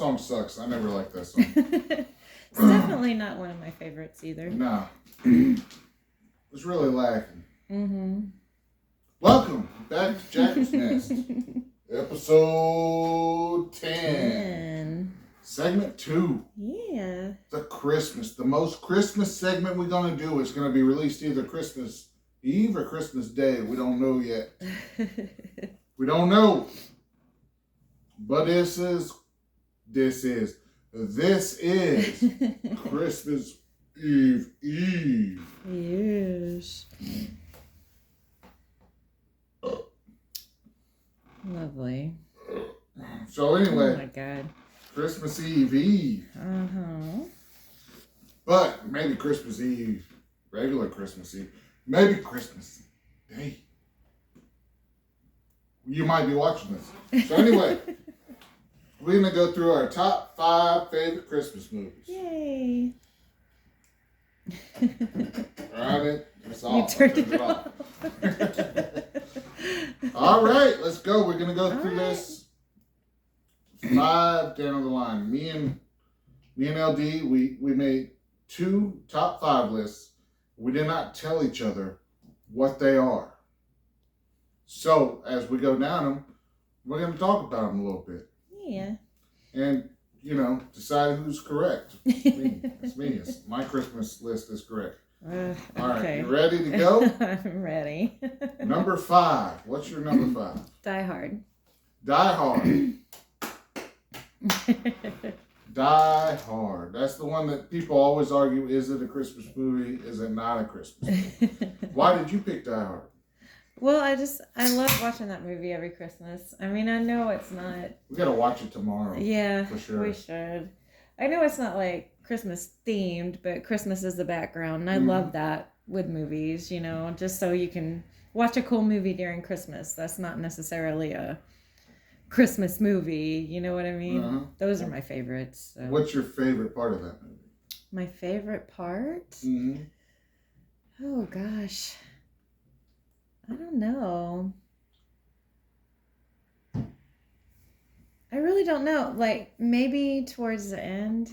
song sucks. I never liked that song. It's definitely not one of my favorites either. Nah. It's really lacking. Mm-hmm. Welcome back to Jackal's Nest. Episode 10. Segment 2. Yeah. The most Christmas segment we're going to do is going to be released either Christmas Eve or Christmas Day. We don't know yet. We don't know. But this is Christmas Eve. Yes. Lovely. So anyway. Oh my God. Christmas Eve. Uh-huh. But maybe Christmas Eve, regular Christmas Eve, maybe Christmas Day. You might be watching this. So anyway, we're going to go through our top 5 favorite Christmas movies. Yay. Alright, it's off. You turned it off. All right, let's go. We're going to go through this 5 down the line. Me and LD, we made 2 top 5 lists. We did not tell each other what they are. So, as we go down them, we're going to talk about them a little bit. Yeah. And, decide who's correct. It's me. My Christmas list is correct. All right, okay. You ready to go? I'm ready. Number 5. What's your number 5? Die Hard. Die Hard. Die Hard. That's the one that people always argue, is it a Christmas movie? Is it not a Christmas movie? Why did you pick Die Hard? Well, I love watching that movie every Christmas. I mean, I know it's not... We got to watch it tomorrow. Yeah, for sure. We should. I know it's not like Christmas themed, but Christmas is the background. And I love that with movies, just so you can watch a cool movie during Christmas. That's not necessarily a Christmas movie, you know what I mean? Uh-huh. Those are my favorites. So. What's your favorite part of that movie? My favorite part? Mm-hmm. Oh, gosh. I don't know. I really don't know. Like, maybe towards the end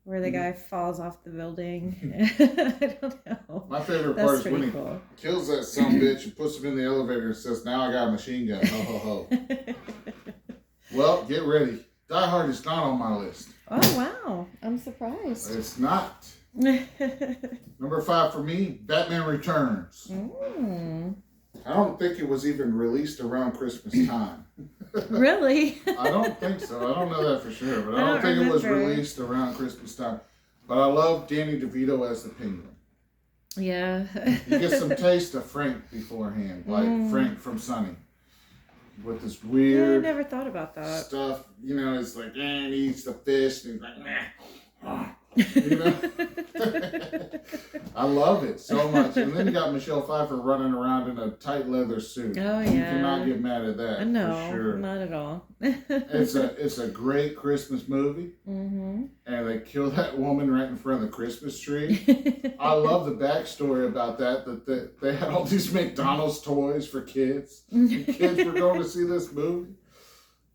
where the guy falls off the building. I don't know. My favorite part is when he kills that sumbitch and puts him in the elevator and says, "Now I got a machine gun." Ho, ho, ho. Well, get ready. Die Hard is not on my list. Oh, wow. I'm surprised. It's not. Number 5 for me, Batman Returns. I don't think it was even released around Christmas time. Really? I don't think so. I don't know that for sure, but I don't think it was released around Christmas time. But I love Danny DeVito as the Penguin. Yeah. You get some taste of Frank beforehand, like Frank from Sunny. With this weird... I never thought about that. Stuff. It's like, he eats the fish, and he's like, nah. I love it so much. And then you got Michelle Pfeiffer running around in a tight leather suit. Oh, yeah. You cannot get mad at that. No, for sure. Not at all. It's a great Christmas movie. Mm-hmm. And they kill that woman right in front of the Christmas tree. I love the backstory about that they had all these McDonald's toys for kids. And kids were going to see this movie.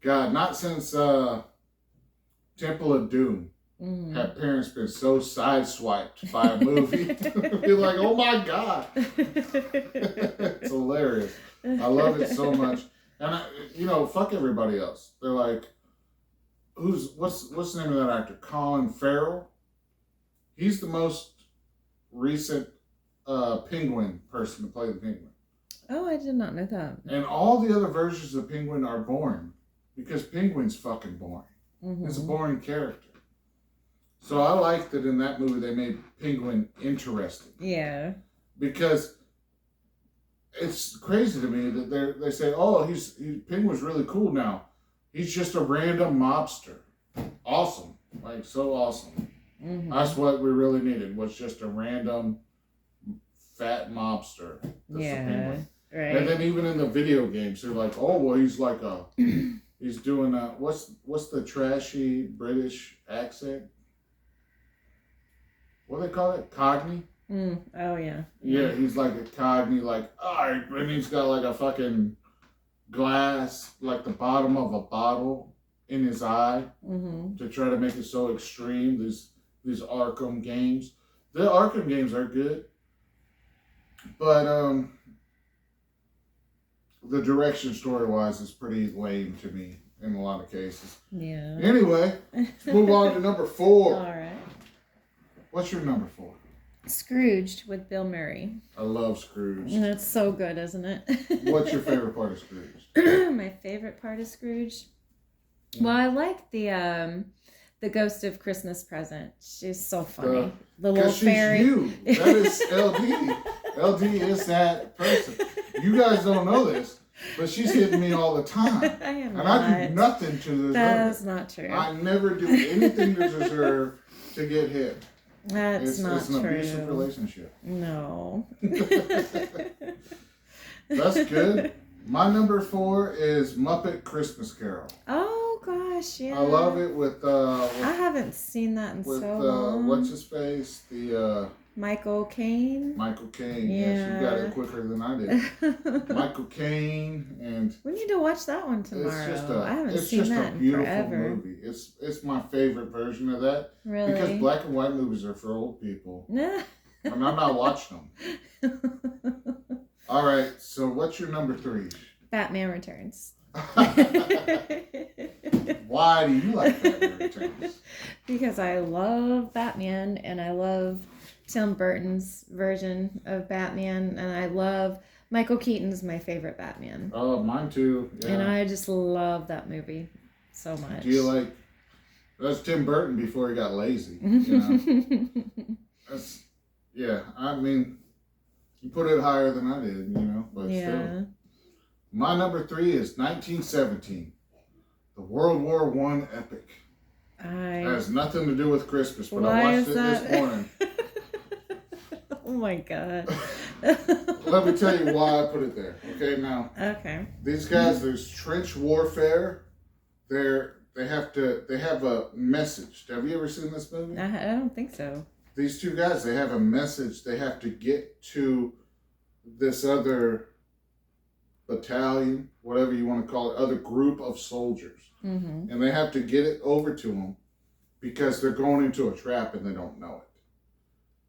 God, not since Temple of Doom. Have parents been so sideswiped by a movie? Be like, oh my God. It's hilarious. I love it so much. And fuck everybody else. They're like, what's the name of that actor? Colin Farrell. He's the most recent Penguin person to play the Penguin. Oh, I did not know that. And all the other versions of Penguin are boring because Penguin's fucking boring. It's a boring character. So I liked that in that movie they made Penguin interesting. Yeah. Because it's crazy to me that they say, oh, Penguin's really cool now. He's just a random mobster. Awesome. Like, so awesome. That's what we really needed, was just a random fat mobster. That's the Penguin. Right. And then even in the video games, they're like, oh, well, he's like he's doing what's the trashy British accent? What do they call it? Cockney? Oh, yeah. Yeah, he's like a Cockney, like, and he's got like a fucking glass, like the bottom of a bottle, in his eye Mm-hmm. to try to make it so extreme. These Arkham games. The Arkham games are good, but the direction story-wise is pretty lame to me in a lot of cases. Yeah. Anyway, let's move on to number 4. All right. What's your number 4? Scrooged with Bill Murray. I love Scrooge. That's so good, isn't it? What's your favorite part of Scrooge? My favorite part of Scrooge? Well, I like the Ghost of Christmas Present. She's so funny. The little Because she's fairy. you. That is LD. LD is that person. You guys don't know this, but she's hitting me all the time. I am And not. I do nothing to deserve That's it. not true. I never do anything to deserve to get hit. That's not it's an true. abusive relationship. No. That's good. My number 4 is Muppet Christmas Carol. Oh gosh, yeah. I love it with I haven't seen that in so long. what's his face? The Michael Caine. Michael Caine. Yes, you got it quicker than I did. Michael Caine, and We need to watch that one tomorrow. I haven't it's seen just that a in beautiful forever. movie. It's my favorite version of that. Really? Because black and white movies are for old people. And I'm not watching them. All right, so what's your number 3? Batman Returns. Why do you like Batman Returns? Because I love Batman and I love Tim Burton's version of Batman and I love Michael Keaton's my favorite Batman. Oh, mine too. Yeah. And I just love that movie so much. Do you like? That's Tim Burton before he got lazy. You know? That's yeah. I mean, you put it higher than I did. You know, but still. My number 3 is 1917, the World War I epic. It has nothing to do with Christmas, but I watched it this morning. Oh my god. Let me tell you why I put it there. Okay, now. Okay. These guys, there's trench warfare. They have a message. Have you ever seen this movie? I don't think so. These 2 guys, they have a message they have to get to this other battalion, whatever you want to call it, other group of soldiers. Mm-hmm. And they have to get it over to them because they're going into a trap and they don't know it.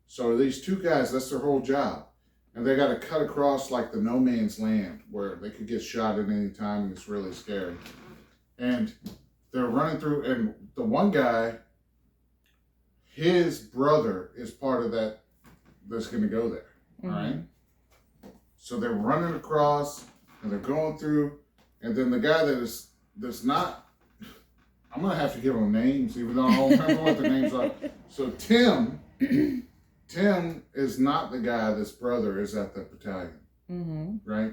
So these 2 guys, that's their whole job. And they got to cut across like the no man's land where they could get shot at any time and it's really scary. And they're running through, and the one guy, his brother is part of that that's going to go there. Mm-hmm. All right? So they're running across and they're going through, and then the guy that's not, I'm going to have to give them names even though I don't remember what the names are. So Tim is not the guy that's brother is at the battalion. Mm-hmm. Right?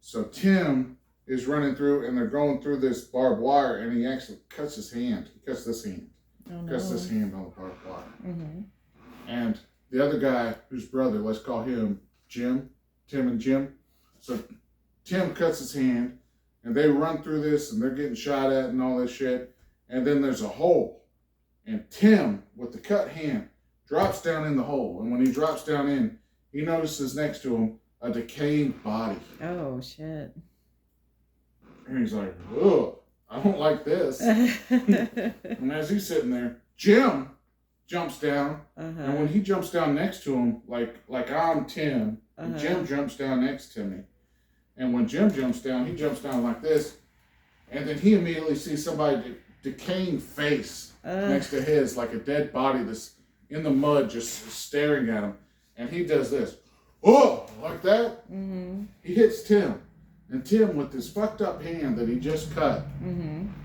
So Tim is running through and they're going through this barbed wire and he actually cuts his hand. He cuts this hand. Oh, no. Cuts this hand on the barbed wire. Mm-hmm. And the other guy, whose brother, let's call him Jim. Tim and Jim. So Tim cuts his hand and they run through this and they're getting shot at and all this shit. And then there's a hole. And Tim, with the cut hand, drops down in the hole. And when he drops down in, he notices next to him a decaying body. Oh, shit. And he's like, ugh, I don't like this. And as he's sitting there, Jim jumps down. Uh-huh. And when he jumps down next to him, like I'm Tim, and Jim jumps down next to me. And when Jim jumps down, he jumps down like this. And then he immediately sees somebody decaying face next to his, like a dead body that's in the mud just staring at him. And he does this. Oh, like that. Mm-hmm. He hits Tim. And Tim, with his fucked up hand that he just cut,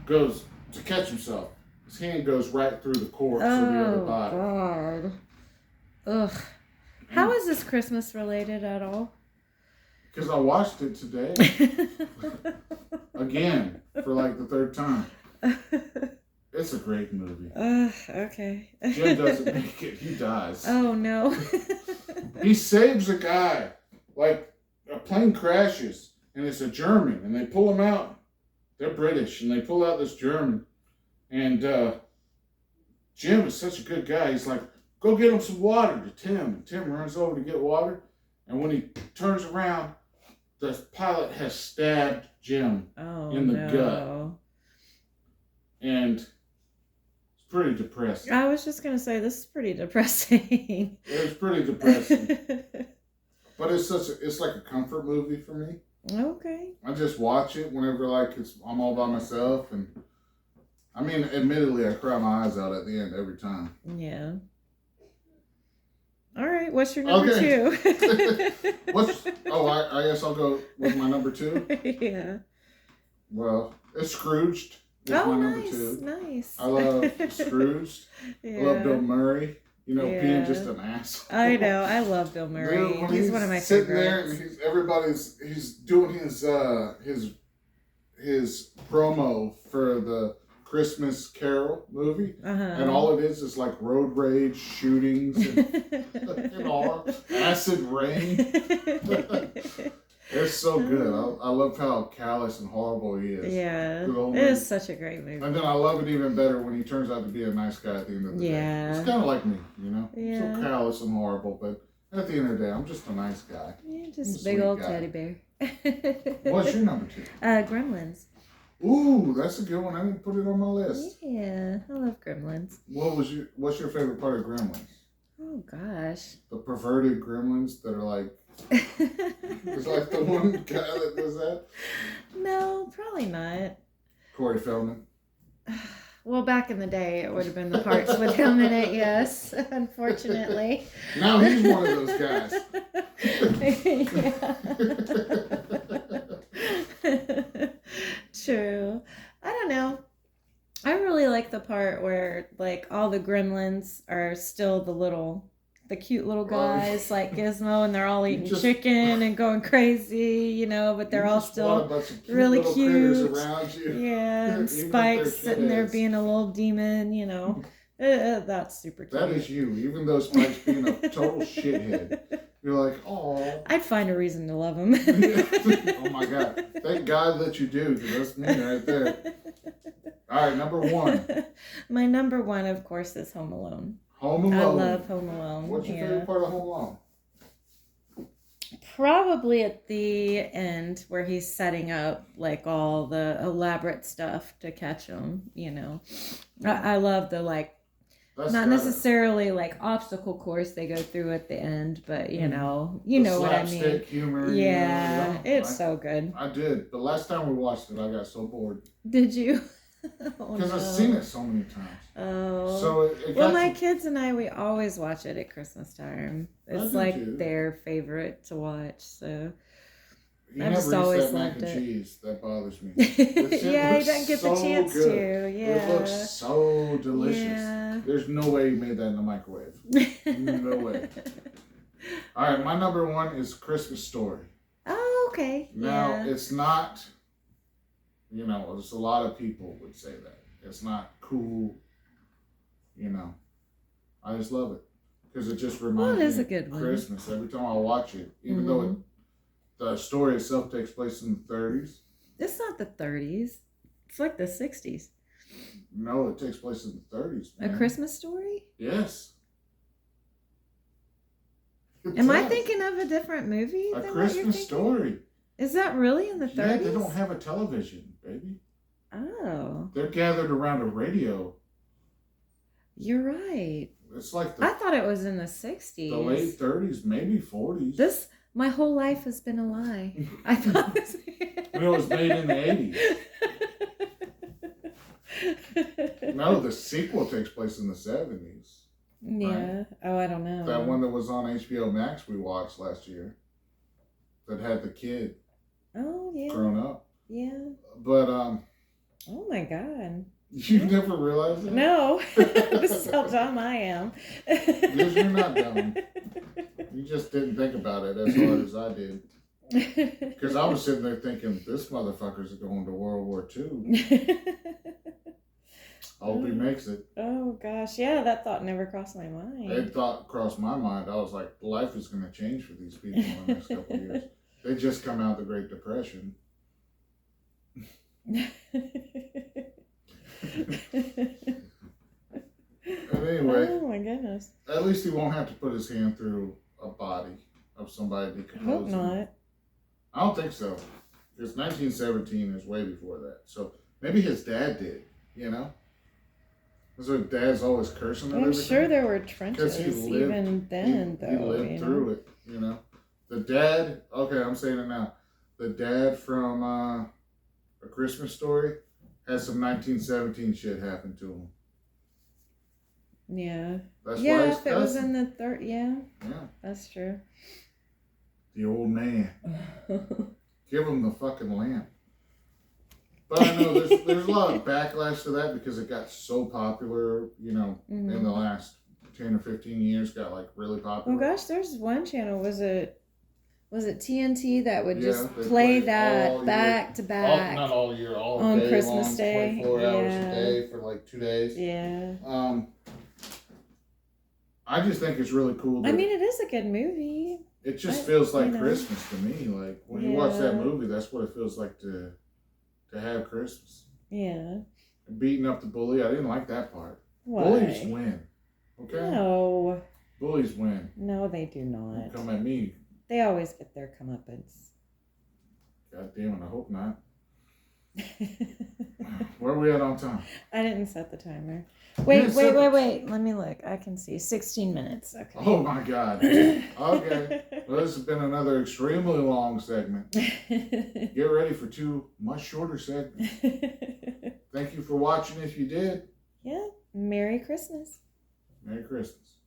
goes to catch himself. His hand goes right through the corpse of the other body. Oh, God. Ugh. How is this Christmas related at all? Because I watched it today. Again, for like the 3rd time. It's a great movie. Okay. Jim doesn't make it. He dies. Oh, no. He saves a guy. Like, a plane crashes, and it's a German, and they pull him out. They're British, and they pull out this German. And Jim is such a good guy. He's like, go get him some water to Tim. And Tim runs over to get water. And when he turns around, the pilot has stabbed Jim in the gut. and it's pretty depressing. I was just gonna say this is pretty depressing. It's pretty depressing, but it's like a comfort movie for me. Okay. I just watch it whenever I'm all by myself, and I mean, admittedly, I cry my eyes out at the end every time. Yeah. All right. What's your number two? I guess I'll go with my number two. Yeah. Well, it's Scrooged. It's my number two. Nice. I love Scrooged. Yeah. I love Bill Murray. Being just an asshole. I know. I love Bill Murray. He's one of my sitting favorites. there and he's doing his promo for the Christmas Carol movie, and all it is like road rage, shootings, and all acid rain. It's so good. I love how callous and horrible he is. Yeah, it is such a great movie. And then I love it even better when he turns out to be a nice guy at the end of the day. It's kind of like me, Yeah. So callous and horrible, but at the end of the day, I'm just a nice guy. Yeah, just a big old teddy bear. What's your number two? Gremlins. Ooh, that's a good one. I didn't put it on my list. Yeah, I love Gremlins. What's your favorite part of Gremlins? Oh gosh. The perverted Gremlins that are like. It's like the one guy that does that. No, probably not. Corey Feldman. Well, back in the day, it would have been the parts with him in it. Yes, unfortunately. Now he's one of those guys. True. I don't know. I really like the part where like all the gremlins are still the cute little guys like Gizmo, and they're all eating chicken and going crazy, but they're all still really cute. Around you. Yeah, and Spike's sitting there being a little demon, that's super cute. That is you, even though Spike's being a total shithead. You're like, oh. I'd find a reason to love him. Oh my God. Thank God that you do, because that's me right there. All right, number one. My number one, of course, is Home Alone. Home Alone. I love Home Alone. What's your favorite part of Home Alone? Probably at the end where he's setting up like all the elaborate stuff to catch him, I love the not necessarily like obstacle course they go through at the end, but you know what I mean. Slapstick humor. Yeah, it's so good. I did. The last time we watched it, I got so bored. Did you? Because I've seen it so many times. Oh. So my kids and I, we always watch it at Christmas time. It's like their favorite to watch. So I just always loved it. Cheese. That bothers me. Yeah, he doesn't get the chance to. Yeah. It looks so delicious. Yeah. There's no way he made that in the microwave. No way. All right, my number one is Christmas Story. Oh, okay. Now, it's not, there's a lot of people would say that. It's not cool, I just love it. Because it just reminds me of Christmas. Every time I watch it, even though the story itself takes place in the 30s. It's not the 30s. It's like the 60s. No, it takes place in the 30s. Man. A Christmas Story? Yes. Am I thinking of a different movie? A Christmas Story. Is that really in the 30s? Yeah, they don't have a television, baby. Oh. They're gathered around a radio. You're right. It's like I thought it was in the 60s. The late 30s, maybe 40s. My whole life has been a lie. I thought it was made in the 80s. No, the sequel takes place in the 70s. Yeah. Right? Oh, I don't know. That one that was on HBO Max we watched last year. That had the kid. Oh, yeah. Grown up. Yeah. But, oh my God. You've never realized that? No. This is how dumb I am. Because you're not dumb. You just didn't think about it as hard as I did. Because I was sitting there thinking, this motherfucker's going to World War II. I hope he makes it. Oh, gosh. Yeah, that thought never crossed my mind. That thought crossed my mind. I was like, life is going to change for these people in the next couple of years. They just come out of the Great Depression. But anyway, oh my goodness. At least he won't have to put his hand through a body of somebody decomposing. I hope not. I don't think so. Because 1917 is way before that. So maybe his dad did. You know? That's what Dad's always cursing at I'm everything. sure there were 'Cause trenches he lived- even then, though. He lived through it, you know? The dad, okay, I'm saying it now. The dad from A Christmas Story had some 1917 shit happen to him. Yeah. That's why Yeah, he's if it was cussing. in the third, yeah, Yeah, that's true. the old man. Give him the fucking lamp. But I know there's a lot of backlash to that because it got so popular, you know, in the last 10 or 15 years, got like really popular. Oh gosh, there's one channel. Was it TNT that would Yeah, just they play played all that year. back to back? Not all year, all on day Christmas long, Day. 24 hours Yeah. a day for like 2 days. Yeah. I just think it's really cool. I mean, it is a good movie. It just feels like you know. Christmas to me. Like when you watch that Yeah. movie, that's what it feels like to have Christmas. Yeah. Beating up the bully, I didn't like that part. Why? Bullies win. Okay? No. Bullies win. No, they do Don't not. come at me. They always get their comeuppance. God damn it, I hope not. Where are we at on time? I didn't set the timer. Wait. Let me look. I can see 16 minutes. Okay. Oh my God. Okay. Well, this has been another extremely long segment. Get ready for 2 much shorter segments. Thank you for watching if you did. Yeah. Merry Christmas. Merry Christmas.